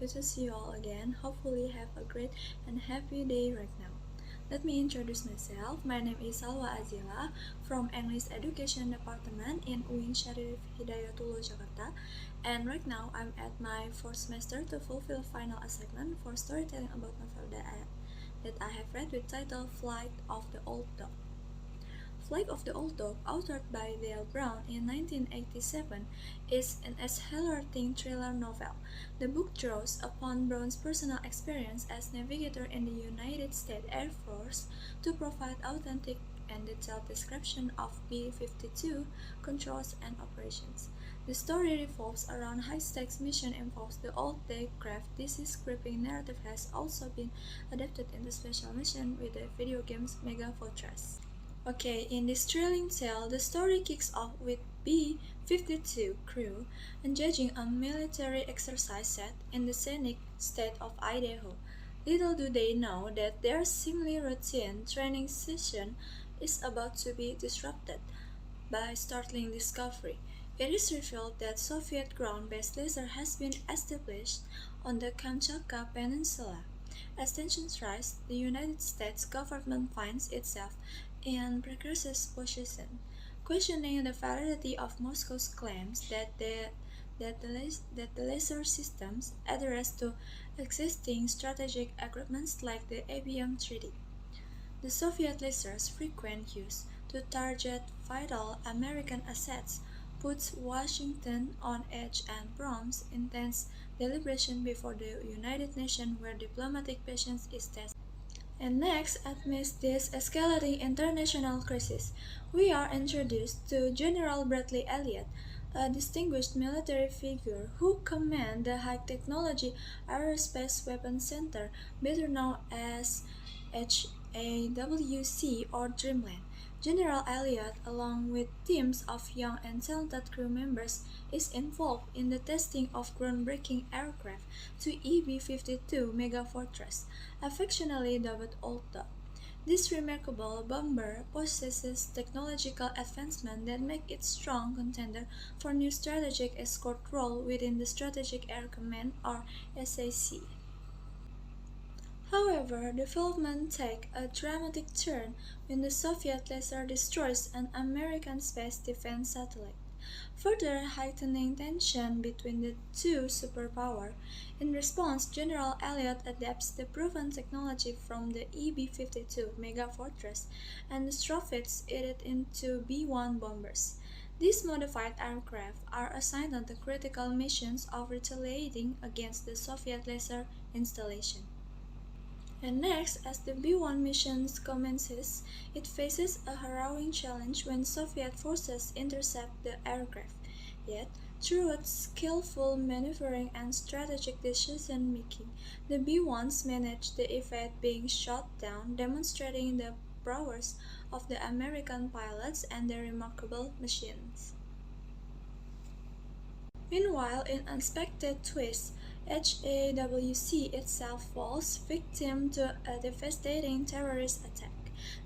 happy to see you all again. Hopefully have a great and happy day right now. Let me introduce myself. My name is Salwa Azillah from English Education Department in UIN Syarif Hidayatullah Jakarta, and right now I'm at my fourth semester to fulfill final assignment for storytelling about novel that I have read with title Flight of the Old Dog. Flight of the Old Dog, authored by Dale Brown in 1987, is an exhilarating thriller novel. The book draws upon Brown's personal experience as navigator in the United States Air Force to provide authentic and detailed description of B-52 controls and operations. The story revolves around high-stakes mission involves the old-day craft. This gripping narrative has also been adapted into special mission with the video games Mega Fortress. Okay, in this thrilling tale, the story kicks off with B-52 crew engaging a military exercise set in the scenic state of Idaho. Little do they know that their seemingly routine training session is about to be disrupted by startling discovery. It is revealed that Soviet ground-based laser has been established on the Kamchatka Peninsula. As tensions rise, the United States government finds itself in precarious position, questioning the validity of Moscow's claims that the laser systems adhere to existing strategic agreements like the ABM Treaty. The Soviet lasers' frequent use to target vital American assets puts Washington on edge and prompts intense deliberation before the United Nations, where diplomatic patience is tested. And next, amidst this escalating international crisis, we are introduced to General Bradley Elliott, a distinguished military figure who commands the High Technology Aerospace Weapons Center, better known as HAWC or Dreamland. General Elliott, along with teams of young and talented crew members, is involved in the testing of groundbreaking aircraft to EB-52 Mega Fortress, affectionately dubbed Old Dog. This remarkable bomber possesses technological advancements that make it a strong contender for new strategic escort role within the Strategic Air Command or SAC. However, developments take a dramatic turn when the Soviet laser destroys an American space defense satellite, further heightening tension between the two superpowers. In response, General Elliott adapts the proven technology from the EB-52 Mega Fortress and retrofits it into B-1 bombers. These modified aircraft are assigned to critical missions of retaliating against the Soviet laser installation. And next, as the B-1 mission commences, it faces a harrowing challenge when Soviet forces intercept the aircraft. Yet, through its skillful maneuvering and strategic decision-making, the B-1s manage to evade being shot down, demonstrating the prowess of the American pilots and their remarkable machines. Meanwhile, in unexpected twist, HAWC itself falls victim to a devastating terrorist attack.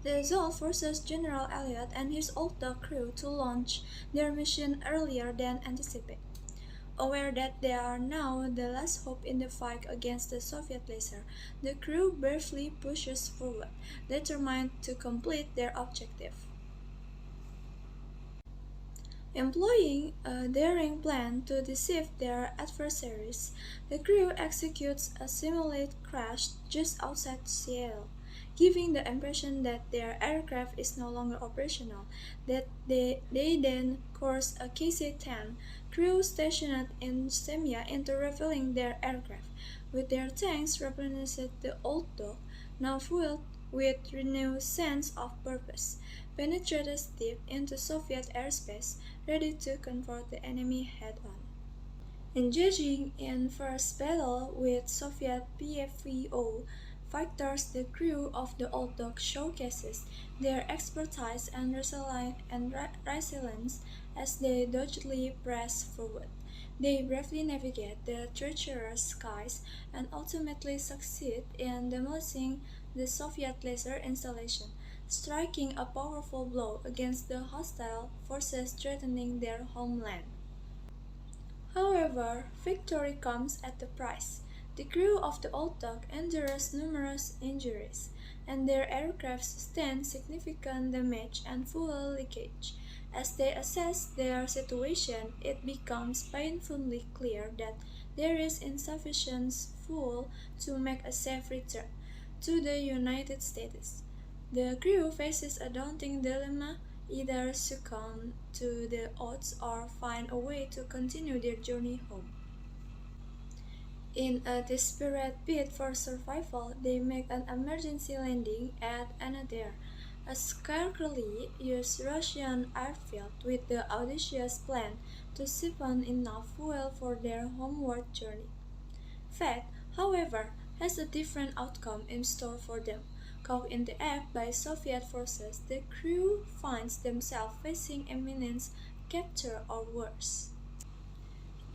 The result forces General Elliott and his Old Dog crew to launch their mission earlier than anticipated. Aware that they are now the last hope in the fight against the Soviet laser, the crew bravely pushes forward, determined to complete their objective. Employing a daring plan to deceive their adversaries, the crew executes a simulated crash just outside Seattle, giving the impression that their aircraft is no longer operational. That they then course a KC-10 crew stationed in Semia into revealing their aircraft, with their tanks replenished. The Old Dog, now fueled with renewed sense of purpose, penetrated deep into Soviet airspace, ready to confront the enemy head-on. Engaging in first battle with Soviet PFVO fighters, the crew of the Old Dog showcases their expertise and resilience as they doggedly press forward. They bravely navigate the treacherous skies and ultimately succeed in demolishing the Soviet laser installation, striking a powerful blow against the hostile forces threatening their homeland. However, victory comes at a price. The crew of the Old Dog endures numerous injuries, and their aircraft sustained significant damage and fuel leakage. As they assess their situation, it becomes painfully clear that there is insufficient fuel to make a safe return to the United States. The crew faces a daunting dilemma: either succumb to the odds or find a way to continue their journey home. In a desperate bid for survival, they make an emergency landing at Anadyr, a scarcely used Russian airfield, with the audacious plan to siphon enough fuel for their homeward journey. Fate, however, has a different outcome in store for them. Caught in the act by Soviet forces, the crew finds themselves facing imminent capture or worse.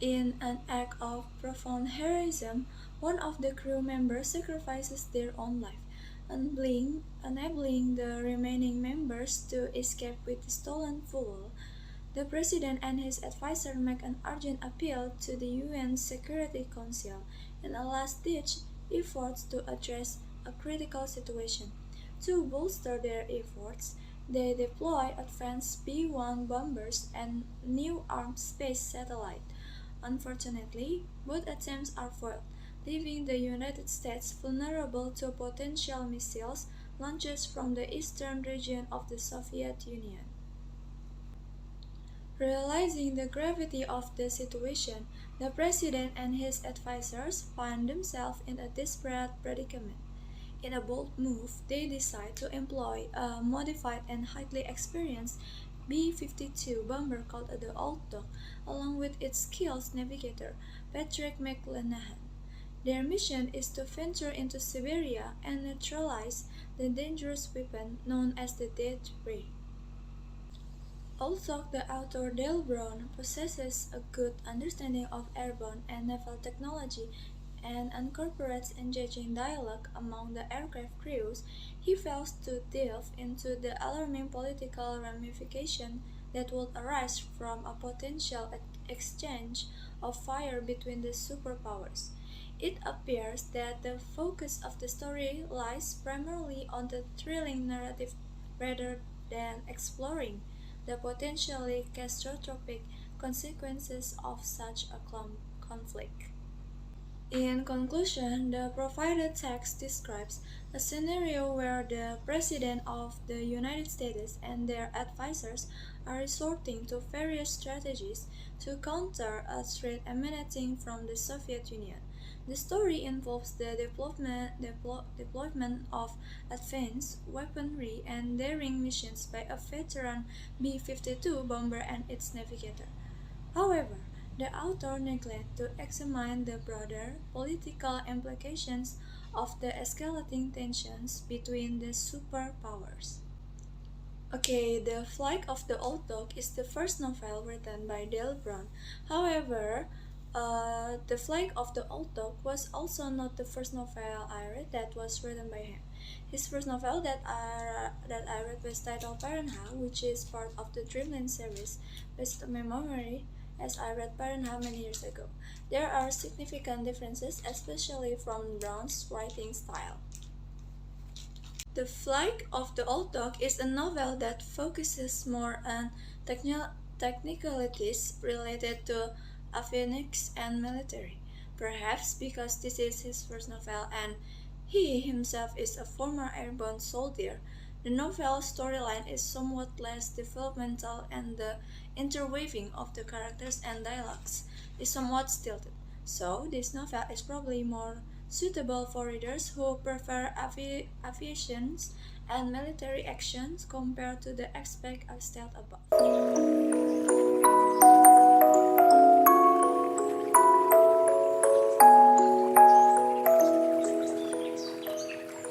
In an act of profound heroism, one of the crew members sacrifices their own life, enabling the remaining members to escape with the stolen fuel. The President and his advisor make an urgent appeal to the UN Security Council in a last-ditch effort to address a critical situation. To bolster their efforts, they deploy advanced B-1 bombers and new armed space satellite. Unfortunately, both attempts are foiled, leaving the United States vulnerable to potential missiles launches from the eastern region of the Soviet Union. Realizing the gravity of the situation, the President and his advisors find themselves in a desperate predicament. In a bold move, they decide to employ a modified and highly experienced B-52 bomber called the Old Dog, along with its skilled navigator, Patrick McClanahan. Their mission is to venture into Siberia and neutralize the dangerous weapon known as the Death Ray. Although the author Dale Brown possesses a good understanding of airborne and naval technology and incorporates engaging dialogue among the aircraft crews, he fails to delve into the alarming political ramifications that would arise from a potential exchange of fire between the superpowers. It appears that the focus of the story lies primarily on the thrilling narrative rather than exploring the potentially catastrophic consequences of such a conflict. In conclusion, the provided text describes a scenario where the President of the United States and their advisors are resorting to various strategies to counter a threat emanating from the Soviet Union. The story involves the deployment of advanced weaponry and daring missions by a veteran B-52 bomber and its navigator. However, the author neglects to examine the broader political implications of the escalating tensions between the superpowers. Okay, The Flight of the Old Dog is the first novel written by Dale Brown. However, The Flight of the Old Dog was also not the first novel I read that was written by him. His first novel that I read was titled Parenthood, which is part of the Dreamland series, based on my memory, as I read Parenthood many years ago. There are significant differences, especially from Brown's writing style. The Flight of the Old Dog is a novel that focuses more on technicalities related to avionics and military, perhaps because this is his first novel and he himself is a former airborne soldier. The novel's storyline is somewhat less developmental and the interweaving of the characters and dialogues is somewhat stilted. So, this novel is probably more suitable for readers who prefer aviation and military actions compared to the aspect I stated above.